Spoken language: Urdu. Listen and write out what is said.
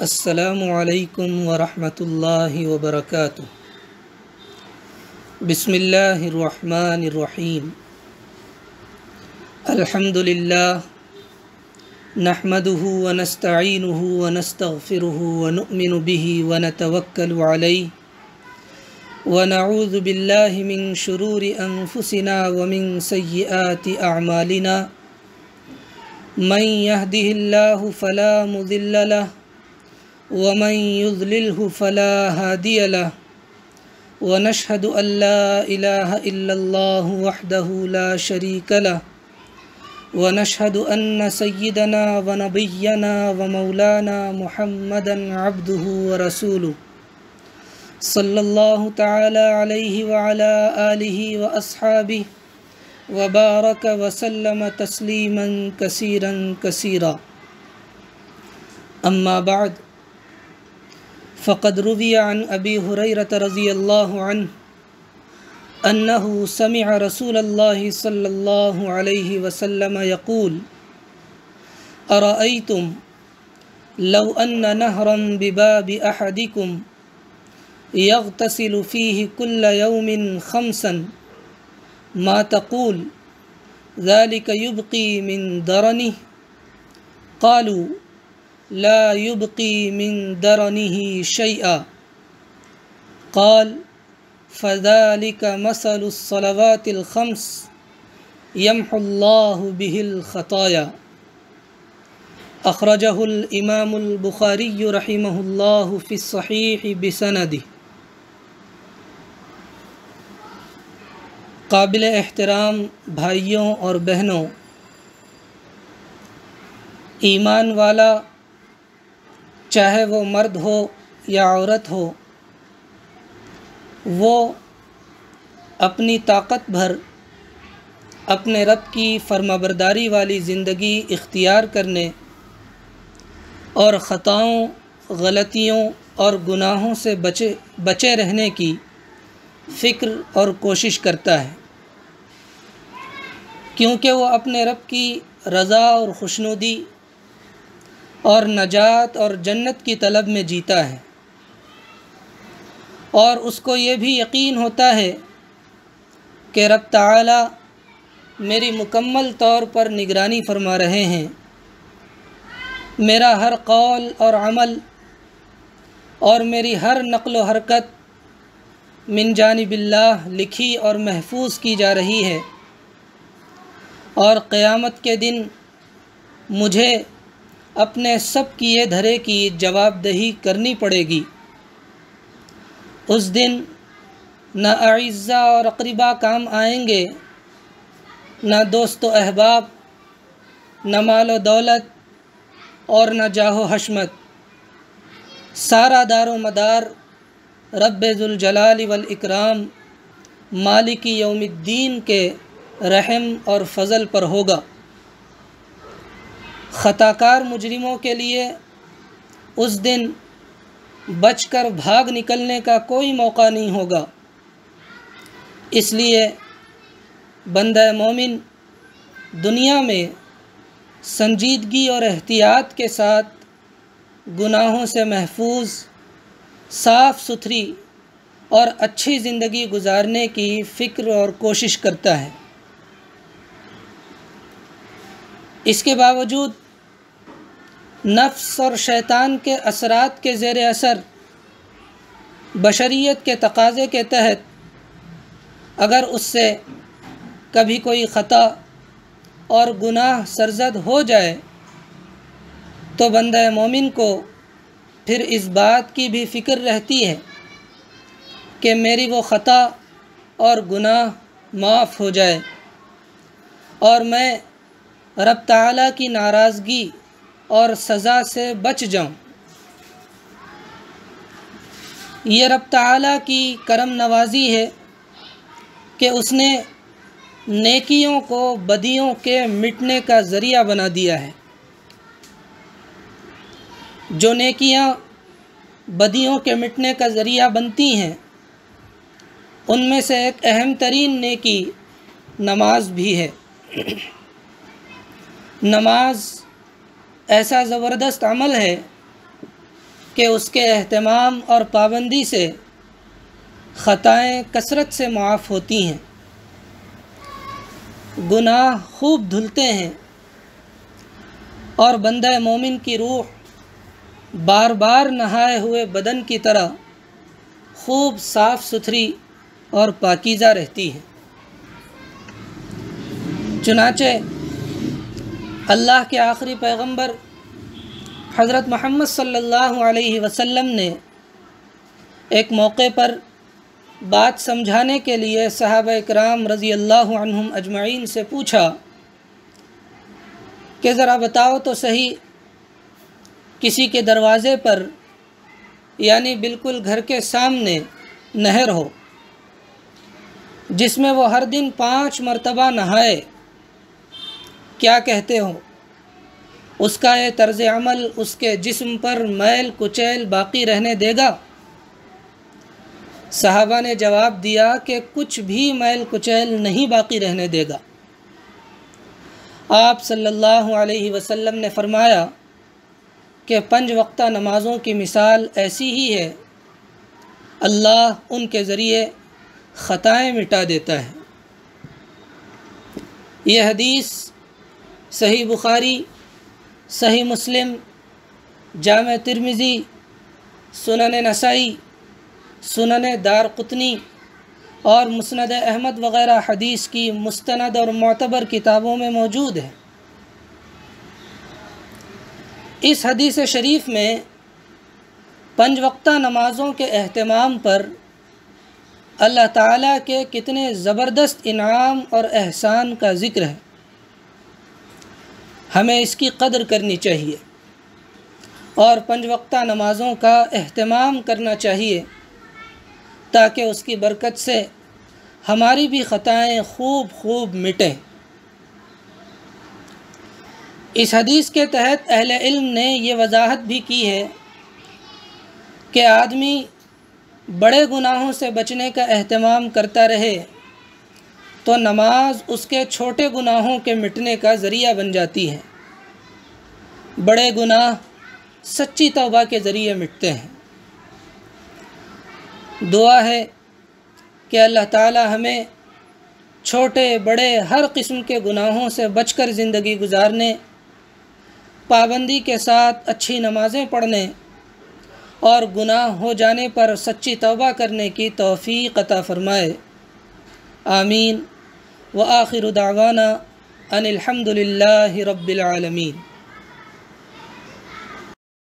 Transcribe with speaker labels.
Speaker 1: السلام علیکم ورحمۃ اللہ وبرکاتہ۔ بسم اللہ الرحمن الرحیم۔ الحمد للہ نحمده ونستعینه ونستغفره ونؤمن به ونتوکل علیہ ونعوذ باللہ من شرور انفسنا ومن سیئات اعمالنا من يهده الله فلا مضل له ومن يضلله فلا هادي له ونشهد أن لا إله إلا الله وحده لا شريك له ونشهد أن سيدنا ونبينا ومولانا محمدا عبده ورسوله صلى الله تعالى عليه وعلى آله وأصحابه وبارك وسلم تسليما كثيرا كثيرا، أما بعد، فقد روي عن أبي هريرة رضي الله عنه أنه سمع رسول الله صلى الله عليه وسلم يقول: أرأيتم لو أن نهرا بباب أحدكم يغتسل فيه كل يوم 5 ما تقول ذلك يبقي من درنه؟ قالوا: لا يبقي من درنه شيئا. قال: فذلك مثل الصلوات الخمس يمحو الله به الخطايا. أخرجه الإمام البخاري رحمه الله في الصحيح بسنده۔ قابل احترام بھائیوں اور بہنوں، ایمان والا چاہے وہ مرد ہو یا عورت ہو، وہ اپنی طاقت بھر اپنے رب کی فرمانبرداری والی زندگی اختیار کرنے اور خطاؤں، غلطیوں اور گناہوں سے بچے رہنے کی فکر اور کوشش کرتا ہے، کیونکہ وہ اپنے رب کی رضا اور خوشنودی اور نجات اور جنت کی طلب میں جیتا ہے، اور اس کو یہ بھی یقین ہوتا ہے کہ رب تعالی میری مکمل طور پر نگرانی فرما رہے ہیں، میرا ہر قول اور عمل اور میری ہر نقل و حرکت من جانب اللہ لکھی اور محفوظ کی جا رہی ہے، اور قیامت کے دن مجھے اپنے سب کیے دھرے کی جواب دہی کرنی پڑے گی۔ اس دن نہ اعزاء اور اقربا کام آئیں گے، نہ دوست و احباب، نہ مال و دولت اور نہ جاہ و حشمت۔ سارا دار و مدار رب ذوالجلال والاکرام مالک یوم الدین کے رحم اور فضل پر ہوگا۔ خطا کار مجرموں کے لیے اس دن بچ کر بھاگ نکلنے کا کوئی موقع نہیں ہوگا، اس لیے بندہ مومن دنیا میں سنجیدگی اور احتیاط کے ساتھ گناہوں سے محفوظ، صاف ستھری اور اچھی زندگی گزارنے کی فکر اور کوشش کرتا ہے۔ اس کے باوجود نفس اور شیطان کے اثرات کے زیر اثر بشریت کے تقاضے کے تحت اگر اس سے کبھی کوئی خطا اور گناہ سرزد ہو جائے تو بندہ مومن کو پھر اس بات کی بھی فکر رہتی ہے کہ میری وہ خطا اور گناہ معاف ہو جائے اور میں رب تعالیٰ کی ناراضگی اور سزا سے بچ جاؤں۔ یہ رب تعالیٰ کی کرم نوازی ہے کہ اس نے نیکیوں کو بدیوں کے مٹنے کا ذریعہ بنا دیا ہے۔ جو نیکیاں بدیوں کے مٹنے کا ذریعہ بنتی ہیں، ان میں سے ایک اہم ترین نیکی نماز بھی ہے۔ نماز ایسا زبردست عمل ہے کہ اس کے اہتمام اور پابندی سے خطائیں کثرت سے معاف ہوتی ہیں، گناہ خوب دھلتے ہیں اور بندہ مومن کی روح بار بار نہائے ہوئے بدن کی طرح خوب صاف ستھری اور پاکیزہ رہتی ہے۔ چنانچہ اللہ کے آخری پیغمبر حضرت محمد صلی اللہ علیہ وسلم نے ایک موقع پر بات سمجھانے کے لیے صحابہ اکرام رضی اللہ عنہم اجمعین سے پوچھا کہ ذرا بتاؤ تو صحیح، کسی کے دروازے پر یعنی بالکل گھر کے سامنے نہر ہو جس میں وہ ہر دن 5 مرتبہ نہائے، کیا کہتے ہو؟ اس کا یہ طرز عمل اس کے جسم پر میل کچیل باقی رہنے دے گا؟ صحابہ نے جواب دیا کہ کچھ بھی میل کچیل نہیں باقی رہنے دے گا۔ آپ صلی اللہ علیہ وسلم نے فرمایا کہ 5 وقتہ نمازوں کی مثال ایسی ہی ہے، اللہ ان کے ذریعے خطائیں مٹا دیتا ہے۔ یہ حدیث صحیح بخاری، صحیح مسلم، جامع ترمذی، سنن نسائی، سنن دارقطنی اور مسند احمد وغیرہ حدیث کی مستند اور معتبر کتابوں میں موجود ہے۔ اس حدیث شریف میں 5 وقتہ نمازوں کے اہتمام پر اللہ تعالیٰ کے کتنے زبردست انعام اور احسان کا ذکر ہے۔ ہمیں اس کی قدر کرنی چاہیے اور 5 وقتہ نمازوں کا اہتمام کرنا چاہیے تاکہ اس کی برکت سے ہماری بھی خطائیں خوب مٹیں۔ اس حدیث کے تحت اہل علم نے یہ وضاحت بھی کی ہے کہ آدمی بڑے گناہوں سے بچنے کا اہتمام کرتا رہے تو نماز اس کے چھوٹے گناہوں کے مٹنے کا ذریعہ بن جاتی ہے۔ بڑے گناہ سچی توبہ کے ذریعے مٹتے ہیں۔ دعا ہے کہ اللہ تعالی ہمیں چھوٹے بڑے ہر قسم کے گناہوں سے بچ کر زندگی گزارنے، پابندی کے ساتھ اچھی نمازیں پڑھنے اور گناہ ہو جانے پر سچی توبہ کرنے کی توفیق عطا فرمائے۔ آمین۔ وآخر دعوانا ان الحمد للہ رب العالمین۔